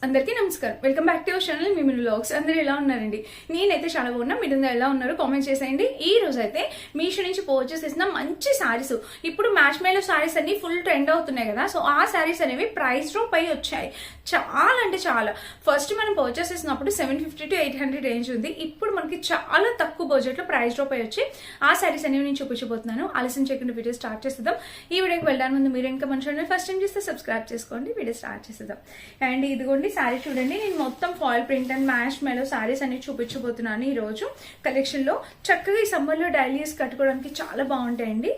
అందరికీ నమస్కారం. Welcome back to our channel మిమిన్ వ్లాగ్స్. అందరూ ఎలా ఉన్నారండి? నేనైతే చాలా బాగున్నా. మీరు ఎలా ఉన్నారు కామెంట్ చేసేయండి. ఈ రోజు అయితే మీషో నుంచి పర్చేస్ చేసిన మంచి సారీస్, ఇప్పుడు మ్యాచ్ మేలో సారీస్ అన్ని ఫుల్ ట్రెండ్ అవుతున్నాయి కదా, సో ఆ సారీస్ అనేవి ప్రైస్ డ్రాప్ అయి వచ్చాయి. చాలా అంటే చాలా. ఫస్ట్ మనం పర్చేస్ చేసినప్పుడు 750 to 800 రేంజ్ ఉంది. ఇప్పుడు మనకి చాలా తక్కువ బడ్జెట్ లో ప్రైస్ డ్రాప్ అయి వచ్చి ఆ సారీస్ అనేవి నేను చూపించబోతున్నాను. ఆలస్యం చేయకుండా వీడియో స్టార్ట్ చేసేద్దాం. ఈ వీడియోకి వెళ్ళడానికి ముందు మీరు ఇంకా మన ఛానల్ ఫస్ట్ టైం చేస్తే సబ్స్క్రైబ్ చేసుకోండి. వీడియో స్టార్ట్ చేసేద్దాం. అండ్ ఇదిగోండి సారీ చూడండి, నేను మొత్తం ఫాయిల్ ప్రింట్ అండ్ మ్యాష్ మేలో సారీస్ అన్ని చూపించబోతున్నాను. ఈ రోజు కలెక్షన్ లో చక్కగా ఈ సమ్మర్ లో డైలీ యూస్ కట్టుకోవడానికి చాలా బాగుంటాయండి.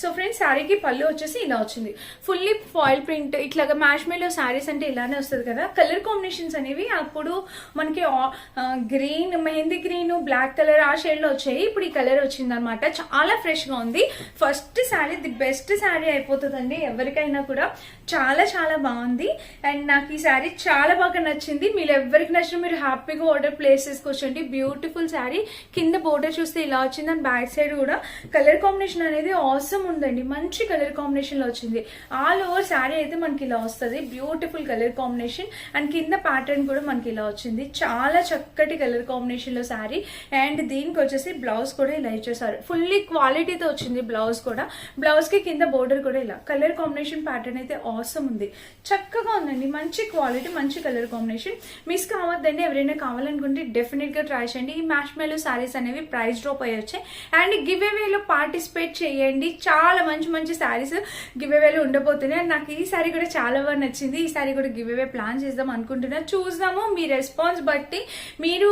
సో ఫ్రెండ్స్, శారీకి పళ్ళు వచ్చేసి ఇలా వచ్చింది. ఫుల్లీ ఫాయిల్ ప్రింట్, ఇట్లాగా మ్యాష్ మేలో శారీస్ అంటే ఇలానే వస్తుంది కదా. కలర్ కాంబినేషన్స్ అనేవి అప్పుడు మనకి green, mehndi green, black colour ఆ షేడ్ లో వచ్చాయి. ఇప్పుడు ఈ కలర్ వచ్చింది అనమాట. చాలా ఫ్రెష్ గా ఉంది. First sari the best sari అయిపోతుందండి ఎవరికైనా కూడా. చాలా చాలా బాగుంది. అండ్ నాకు ఈ శారీ చాలా బాగా నచ్చింది. మీరు ఎవరికి నచ్చిన మీరు హ్యాపీగా ఆర్డర్ ప్లేస్ చేసుకోవచ్చండి. బ్యూటిఫుల్ శారీ. కింద బోర్డర్ చూస్తే ఇలా వచ్చింది. అండ్ బ్యాక్ సైడ్ కూడా కలర్ కాంబినేషన్ అనేది ఆసమ్ ఉందండి. మంచి కలర్ కాంబినేషన్ లో వచ్చింది. ఆల్ ఓవర్ శారీ అయితే మనకి ఇలా వస్తుంది. Beautiful colour combination. అండ్ కింద ప్యాటర్న్ కూడా మనకి ఇలా వచ్చింది. చాలా చక్కటి కలర్ కాంబినేషన్ లో శారీ. అండ్ దీనికి వచ్చేసి బ్లౌజ్ కూడా ఇలా ఇచ్చేసారు. ఫుల్లీ క్వాలిటీతో వచ్చింది బ్లౌజ్ కూడా. బ్లౌజ్ కి కింద బోర్డర్ కూడా ఇలా. కలర్ కాంబినేషన్ ప్యాటర్న్ అయితే ఆసమ్ ఉంది. చక్కగా ఉందండి. మంచి క్వాలిటీ, మంచి కలర్ కాంబినేషన్. మిస్ కావద్దండి. ఎవరైనా కావాలనుకుంటే డెఫినెట్ గా ట్రై చేయండి. ఈ మ్యాష్ మేలో శారీస్ అనేవి ప్రైస్ డ్రాప్ అయ్యి వచ్చాయి. అండ్ గివ్ అవేలో పార్టిసిపేట్ చేయండి. చాలా మంచి మంచి శారీస్ గివ్ అవేలో ఉండబోతున్నాయి. నాకు ఈ శారీ కూడా చాలా బాగా నచ్చింది. ఈ శారీ కూడా గివ్ అవే ప్లాన్ చేద్దాం అనుకుంటున్నా. చూద్దాము మీ రెస్పాన్స్ బట్టి. మీరు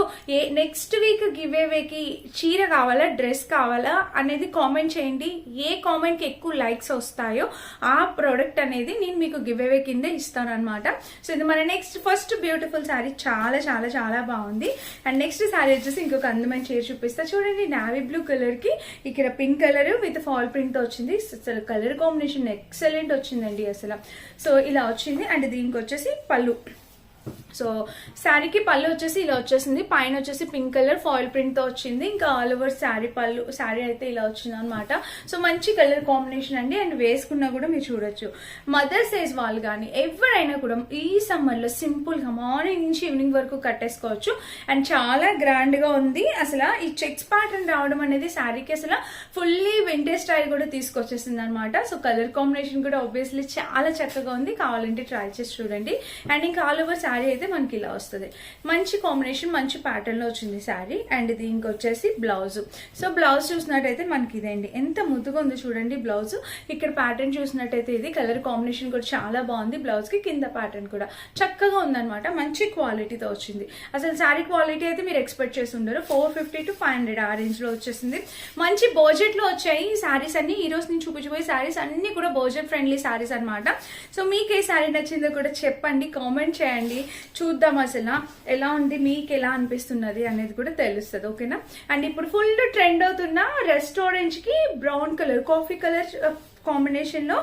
నెక్స్ట్ వీక్ గివ్ అవేకి చీర కావాలా, డ్రెస్ కావాలా అనేది కామెంట్ చేయండి. ఏ కామెంట్ కి ఎక్కువ లైక్స్ వస్తాయో ఆ ప్రోడక్ట్ అనేది నేను మీకు గివ్ అవే కింద ఇస్తాను అనమాట. సో ఇది మన నెక్స్ట్ ఫస్ట్ బ్యూటిఫుల్ శారీ. చాలా చాలా చాలా బాగుంది. అండ్ నెక్స్ట్ శారీ వచ్చేసి ఇంకొక అందమైన చీర చూపిస్తా. చూడండి, నావీ బ్లూ కలర్ కి ఇక్కడ pink colour with fall print తో వచ్చింది. అసలు కలర్ కాంబినేషన్ ఎక్సలెంట్ వచ్చిందండి అసలు. సో ఇలా వచ్చింది. అండ్ దీనికి వచ్చేసి పళ్ళు. సో శారీకి పళ్ళు వచ్చేసి ఇలా వచ్చేసింది. పైన వచ్చేసి పింక్ కలర్ ఫాయిల్ ప్రింట్ తో వచ్చింది. ఇంకా ఆల్ ఓవర్ శారీ పళ్ళు శారీ అయితే ఇలా వచ్చింది అనమాట. సో మంచి కలర్ కాంబినేషన్ అండి. అండ్ వేసుకున్నా కూడా మీరు చూడొచ్చు. మదర్ సైజ్ వాళ్ళు కానీ ఎవరైనా కూడా ఈ సమ్మర్ లో సింపుల్ గా మార్నింగ్ నుంచి ఈవినింగ్ వరకు కట్టేసుకోవచ్చు. అండ్ చాలా గ్రాండ్ గా ఉంది. అసలు ఈ చెక్స్ ప్యాటర్న్ రావడం అనేది శారీకి అసలు ఫుల్లీ వింటేజ్ స్టైల్ కూడా తీసుకొచ్చేసింది అనమాట. సో కలర్ కాంబినేషన్ కూడా ఆబ్వియస్లీ చాలా చక్కగా ఉంది. కావాలంటే ట్రై చేసి చూడండి. అండ్ ఇంకా ఆల్ ఓవర్ శారీ అయితే మనకి ఇలా వస్తుంది. మంచి కాంబినేషన్, మంచి ప్యాటర్న్ లో వచ్చింది శారీ. అండ్ దీనికి వచ్చేసి బ్లౌజ్. సో బ్లౌజ్ చూసినట్టయితే మనకి ఇదేండి, ఎంత ముద్దుగా ఉంది చూడండి బ్లౌజ్. ఇక్కడ ప్యాటర్న్ చూసినట్టయితే ఇది కలర్ కాంబినేషన్ కూడా చాలా బాగుంది. బ్లౌజ్ కి కింద ప్యాటర్న్ కూడా చక్కగా ఉందన్నమాట. మంచి క్వాలిటీతో వచ్చింది. అసలు శారీ క్వాలిటీ అయితే మీరు ఎక్స్పెక్ట్ చేసి ఉండరు. 450 to 500 ఆ రేంజ్ లో వచ్చేసింది. మంచి బడ్జెట్ లో వచ్చాయి ఈ శారీస్ అన్ని. ఈ రోజు నేను చూపించబోయే శారీస్ అన్ని కూడా బడ్జెట్ ఫ్రెండ్లీ శారీస్ అనమాట. సో మీకు ఏ శారీ నచ్చిందో కూడా చెప్పండి, కామెంట్ చేయండి. చూద్దాం అసలు ఎలా ఉంది, మీకు ఎలా అనిపిస్తున్నది అనేది కూడా తెలుస్తుంది. ఓకేనా? అండ్ ఇప్పుడు ఫుల్ ట్రెండ్ అవుతున్న రెస్టారెంట్ కి brown colour, coffee colour combination లో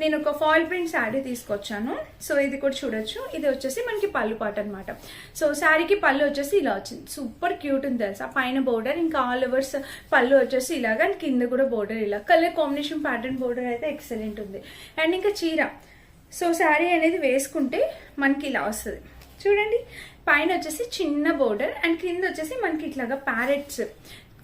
నేను ఒక ఫాయిల్ ప్రింట్ శారీ తీసుకొచ్చాను. సో ఇది కూడా చూడొచ్చు. ఇది వచ్చేసి మనకి పళ్ళు పాట అనమాట. సో శారీకి పళ్ళు వచ్చేసి ఇలా వచ్చింది. సూపర్ క్యూట్ ఉంది తెలుసా. పైన బోర్డర్, ఇంకా ఆల్ ఓవర్స్ పళ్ళు వచ్చేసి ఇలాగా, అండ్ కింద కూడా బోర్డర్ ఇలా. కలర్ కాంబినేషన్ ప్యాటర్న్ బోర్డర్ అయితే ఎక్సలెంట్ ఉంది. అండ్ ఇంకా చీర. సో శారీ అనేది వేసుకుంటే మనకి ఇలా వస్తుంది చూడండి. పైన వచ్చేసి చిన్న బోర్డర్ అండ్ కింద వచ్చేసి మనకి ఇట్లాగా ప్యారెట్స్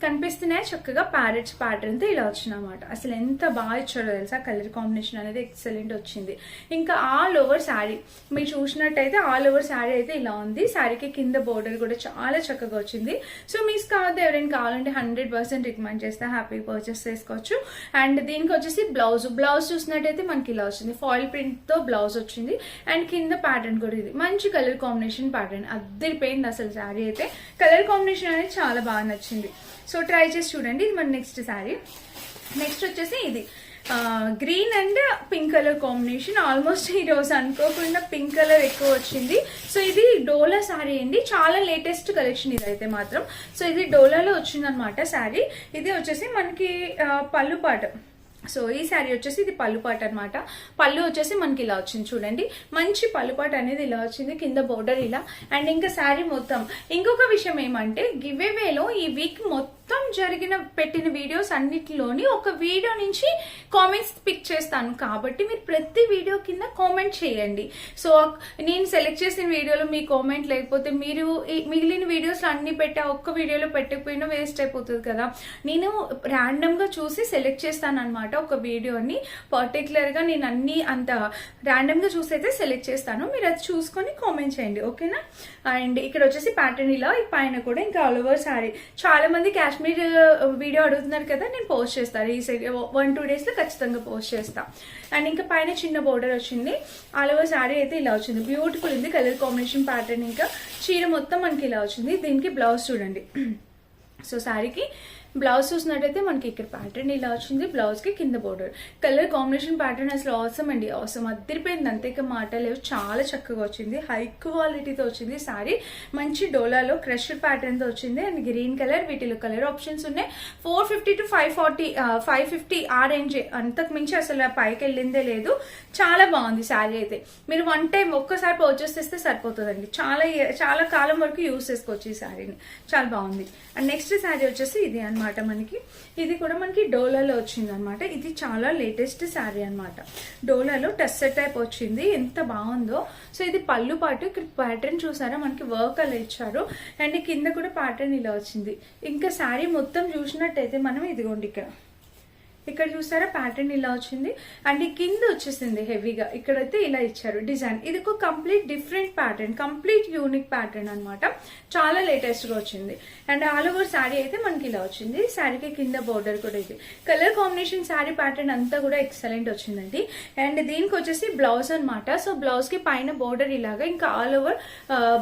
కనిపిస్తున్నాయి. చక్కగా ప్యారెట్స్ ప్యాటర్న్ తో ఇలా వచ్చిందన్నమాట. అసలు ఎంత బాగా ఇచ్చారో తెలుసా. కలర్ కాంబినేషన్ అనేది ఎక్సలెంట్ వచ్చింది. ఇంకా ఆల్ ఓవర్ శారీ మీరు చూసినట్టయితే ఆల్ ఓవర్ శారీ అయితే ఇలా ఉంది. శారీకి కింద బోర్డర్ కూడా చాలా చక్కగా వచ్చింది. సో మిస్ కావద్దు. ఎవరైనా కావాలంటే 100% రికమెండ్ చేస్తే హ్యాపీ పర్చేస్ చేసుకోవచ్చు. అండ్ దీనికి వచ్చేసి బ్లౌజ్. బ్లౌజ్ చూసినట్టయితే మనకి ఇలా వచ్చింది. ఫాయిల్ ప్రింట్ తో బ్లౌజ్ వచ్చింది. అండ్ కింద ప్యాటర్న్ కూడా ఇది మంచి కలర్ కాంబినేషన్ ప్యాటర్న్. అద్దరిపోయింది అసలు శారీ అయితే. కలర్ కాంబినేషన్ అనేది చాలా బాగా నచ్చింది. సో ట్రై చేసి చూడండి. ఇది మన నెక్స్ట్ శారీ. నెక్స్ట్ వచ్చేసి ఇది green and pink colour combination. Almost ఈ రోజు అనుకోకుండా పింక్ కలర్ ఎక్కువ వచ్చింది. సో ఇది డోలా శారీ అండి. చాలా లేటెస్ట్ కలెక్షన్ ఇదైతే మాత్రం. సో ఇది డోలాలో వచ్చింది అనమాట శారీ. ఇది వచ్చేసి మనకి పళ్ళు పాట. సో ఈ శారీ వచ్చేసి ఇది పళ్ళు పాట అనమాట. పళ్ళు వచ్చేసి మనకి ఇలా వచ్చింది చూడండి. మంచి పళ్ళు పాట అనేది ఇలా వచ్చింది. కింద బోర్డర్ ఇలా. అండ్ ఇంకా శారీ మొత్తం ఇంకొక విషయం ఏమంటే గివ్ అవేలో ఈ వీక్ మొత్తం మొత్తం పెట్టిన వీడియోస్ అన్నిటిలోని ఒక వీడియో నుంచి కామెంట్స్ పిక్ చేస్తాను కాబట్టి మీరు ప్రతి వీడియో కింద కామెంట్ చేయండి. సో నేను సెలెక్ట్ చేసిన వీడియోలో మీ కామెంట్ లేకపోతే మీరు మిగిలిన వీడియోస్ అన్ని పెట్టా ఒక్క వీడియోలో పెట్టకపోయినా వేస్ట్ అయిపోతుంది కదా. నేను ర్యాండమ్ గా చూసి సెలెక్ట్ చేస్తాను అనమాట ఒక వీడియోని. పర్టికులర్ గా నేను అన్ని అంత ర్యాండమ్ గా చూసి అయితే సెలెక్ట్ చేస్తాను. మీరు అది చూసుకొని కామెంట్ చేయండి, ఓకేనా. అండ్ ఇక్కడ వచ్చేసి ప్యాటర్న్ ఇలా, ఈ పైన కూడా ఇంకా ఆల్ ఓవర్ శారీ. చాలా మంది కాశ్మీర్ వీడియో అడుగుతున్నారు కదా, నేను పోస్ట్ చేస్తాను ఈ సైడ్ 1-2 days లో ఖచ్చితంగా పోస్ట్ చేస్తా. అండ్ ఇంకా పైన చిన్న బోర్డర్ వచ్చింది. ఆల్ ఓవర్ శారీ అయితే ఇలా వచ్చింది, బ్యూటిఫుల్ ఉంది కలర్ కాంబినేషన్ ప్యాటర్న్. ఇంకా చీర మొత్తం మనకి ఇలా వచ్చింది. దీనికి బ్లౌజ్ చూడండి. సో శారీకి బ్లౌజ్ చూసినట్టయితే మనకి ఇక్కడ ప్యాటర్న్ ఇలా వచ్చింది, బ్లౌజ్ కి కింద బోర్డర్. కలర్ కాంబినేషన్ ప్యాటర్న్ అసలు అవసరం అండి, అవసరం అద్దరిపోయింది, అంతేక మాట లేవు. చాలా చక్కగా వచ్చింది, హై క్వాలిటీతో వచ్చింది శారీ. మంచి డోలాలో క్రష్డ్ ప్యాటర్న్ తో వచ్చింది. అండ్ గ్రీన్ కలర్, వీటిలో కలర్ ఆప్షన్స్ ఉన్నాయి. 450 to 550 ఆ రేంజ్, అంతకు మించి అసలు పైకి వెళ్ళిందే లేదు. చాలా బాగుంది శారీ అయితే. మీరు 1 time ఒక్కసారి పర్చేస్ చేస్తే సరిపోతుందండి, చాలా కాలం వరకు యూస్ చేసుకోవచ్చు ఈ శారీని. చాలా బాగుంది. అండ్ నెక్స్ట్ శారీ వచ్చేసి ఇది అనమాట. మనకి ఇది కూడా మనకి డోలాలో వచ్చింది అనమాట. ఇది చాలా లేటెస్ట్ శారీ అనమాట. డోలాలో టస్సర్ టైప్ వచ్చింది, ఎంత బాగుందో. సో ఇది పళ్ళు పాటు. ఇక్కడ ప్యాటర్న్ చూసారా, మనకి వర్క్ అలా ఇచ్చారు. అండ్ కింద కూడా ప్యాటర్న్ ఇలా వచ్చింది. ఇంకా శారీ మొత్తం చూసినట్టయితే మనం ఇదిగోండి ఇక్కడ చూసారా ప్యాటర్న్ ఇలా వచ్చింది. అండ్ ఈ కింద వచ్చేసింది హెవీగా, ఇక్కడైతే ఇలా ఇచ్చారు డిజైన్. ఇది ఒక complete different pattern, complete unique pattern అనమాట. చాలా లేటెస్ట్ గా వచ్చింది. అండ్ ఆల్ ఓవర్ శారీ అయితే మనకి ఇలా వచ్చింది. శారీకి కింద బోర్డర్ కూడా ఇది. కలర్ కాంబినేషన్ శారీ ప్యాటర్న్ అంతా కూడా ఎక్సలెంట్ వచ్చిందండి. అండ్ దీనికి వచ్చేసి బ్లౌజ్ అనమాట. సో బ్లౌజ్ కి పైన బోర్డర్ ఇలాగా, ఇంకా ఆల్ ఓవర్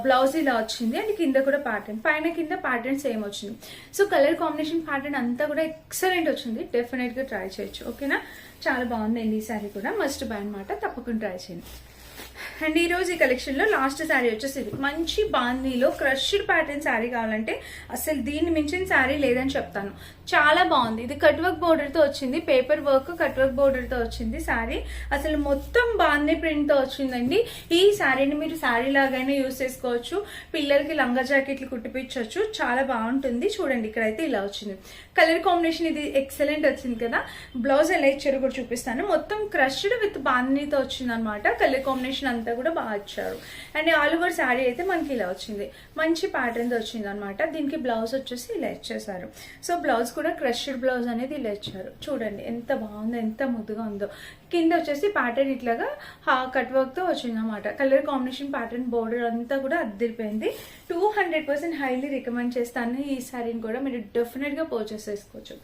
బ్లౌజ్ ఇలా వచ్చింది. అండ్ కింద కూడా ప్యాటర్న్, పైన కింద ప్యాటర్న్ సేమ్ వచ్చింది. సో కలర్ కాంబినేషన్ ప్యాటర్న్ అంతా కూడా ఎక్సలెంట్ వచ్చింది. డెఫినెట్ గా ట్రై చేయొచ్చు, ఓకేనా. చాలా బాగుందండి ఈ శారీ కూడా, మస్ట్ బై అనమాట. తప్పకుండా ట్రై చేయండి. అండ్ ఈ రోజు ఈ కలెక్షన్ లో లాస్ట్ శారీ వచ్చేసి ఇది. మంచి బాందీలో క్రష్డ్ ప్యాటర్న్ శారీ కావాలంటే అసలు దీన్ని మించిన శారీ లేదని చెప్తాను. చాలా బాగుంది. ఇది కట్ వర్క్ బోర్డర్ తో వచ్చింది, paper work cut work border తో వచ్చింది శారీ. అసలు మొత్తం బాందీ ప్రింట్ తో వచ్చిందండి. ఈ శారీని మీరు శారీ లాగానే యూజ్ చేసుకోవచ్చు, పిల్లలకి లంగా జాకెట్లు కుట్టిపించవచ్చు. చాలా బాగుంటుంది. చూడండి ఇక్కడైతే ఇలా వచ్చింది. కలర్ కాంబినేషన్ ఇది ఎక్సలెంట్ వచ్చింది కదా. బ్లౌజ్ ఎలా ఇచ్చారో కూడా చూపిస్తాను. మొత్తం క్రష్డ్ విత్ బాందీతో వచ్చింది అనమాట. కలర్ కాంబినేషన్ అంతా కూడా బాగా ఇచ్చారు. అండ్ ఆల్ ఓవర్ శారీ అయితే మనకి ఇలా వచ్చింది, మంచి ప్యాటర్న్ తో వచ్చింది అనమాట. దీనికి బ్లౌజ్ వచ్చేసి ఇలా ఇచ్చేసారు. సో బ్లౌజ్ కూడా క్రష్డ్ బ్లౌజ్ అనేది ఇలా ఇచ్చారు. చూడండి ఎంత బాగుందో, ఎంత ముద్దుగా ఉందో. కింద వచ్చేసి ప్యాటర్న్ ఇట్లాగా కట్ వర్క్ తో వచ్చింది అనమాట. కలర్ కాంబినేషన్ ప్యాటర్న్ బోర్డర్ అంతా కూడా అద్దరిపోయింది. 200% హైలీ రికమెండ్ చేస్తాను ఈ శారీని కూడా. మీరు డెఫినెట్ గా పర్చేస్ చేసుకోవచ్చు.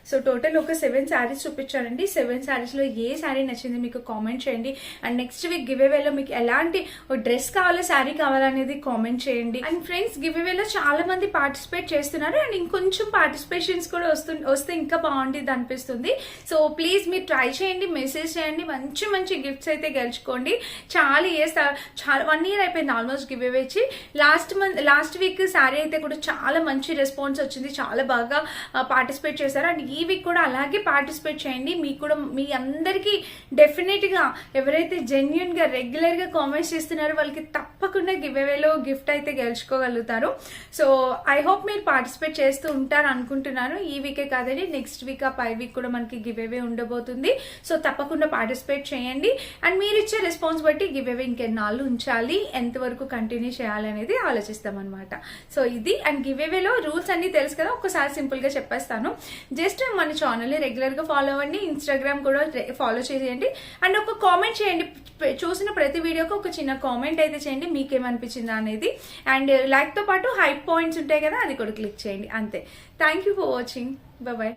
సో టోటల్ ఒక 7 శారీస్ చూపించానండి. 7 శారీస్ లో ఏ శారీ నచ్చింది మీకు కామెంట్ చేయండి. అండ్ నెక్స్ట్ వీక్ గివ్ అవేలో మీకు ఎలాంటి డ్రెస్ కావాలో శారీ కావాలనేది కామెంట్ చేయండి. అండ్ ఫ్రెండ్స్ గివ్ అవేలో చాలా మంది పార్టిసిపేట్ చేస్తున్నారు. అండ్ ఇంకొంచెం పార్టిసిపేషన్స్ కూడా వస్తే ఇంకా బాగుంటుంది అనిపిస్తుంది. సో ప్లీజ్ మీరు ట్రై చేయండి, మెసేజ్ చేయండి, మంచి మంచి గిఫ్ట్స్ అయితే గెలుచుకోండి. చాలా ఇయర్స్, చాలా 1 year అయిపోయింది ఆల్మోస్ట్ గివ్ అవే ఇచ్చి. లాస్ట్ వీక్ శారీ అయితే కూడా చాలా మంచి రెస్పాన్స్ వచ్చింది, చాలా బాగా పార్టిసిపేట్ చేశారు. అండ్ ఈ వీక్ కూడా అలాగే పార్టిసిపేట్ చేయండి. మీకు కూడా మీ అందరికీ డెఫినెట్ గా ఎవరైతే జెన్యున్ గా రెగ్యులర్ గా కామెంట్స్ చేస్తున్నారో వాళ్ళకి తప్పకుండా గివ్ అవేలో గిఫ్ట్ అయితే గెలుచుకోగలుగుతారు. సో ఐ హోప్ మీరు పార్టిసిపేట్ చేస్తూ ఉంటారు అనుకుంటున్నాను. ఈ వీకే కాదండి, నెక్స్ట్ వీక్ ఆ పై వీక్ కూడా మనకి గివ్ అవే ఉండబోతుంది. సో తప్పకుండా పార్టిసిపేట్ చేయండి. అండ్ మీరు ఇచ్చే రెస్పాన్స్ బట్టి గివ్ అవే ఇంకెన్నాళ్ళు ఉంచాలి, ఎంతవరకు కంటిన్యూ చేయాలి అనేది ఆలోచిస్తాం అనమాట. సో ఇది. అండ్ గివ్ అవేలో రూల్స్ అన్ని తెలుసు కదా, ఒక్కసారి సింపుల్ గా చెప్పేస్తాను. జస్ట్ మన ఛానల్ ని రెగ్యులర్ గా ఫాలో అవ్వండి, ఇన్స్టాగ్రామ్ కూడా ఫాలో చేయండి. అండ్ ఒక కామెంట్ చేయండి, చూసిన ప్రతి వీడియోకి ఒక చిన్న కామెంట్ అయితే చేయండి, మీకేమనిపించిందా అనేది. అండ్ లైక్ తో పాటు హై పాయింట్స్ ఉంటాయి కదా, అది కూడా క్లిక్ చేయండి. అంతే. Thank you for watching. Bye.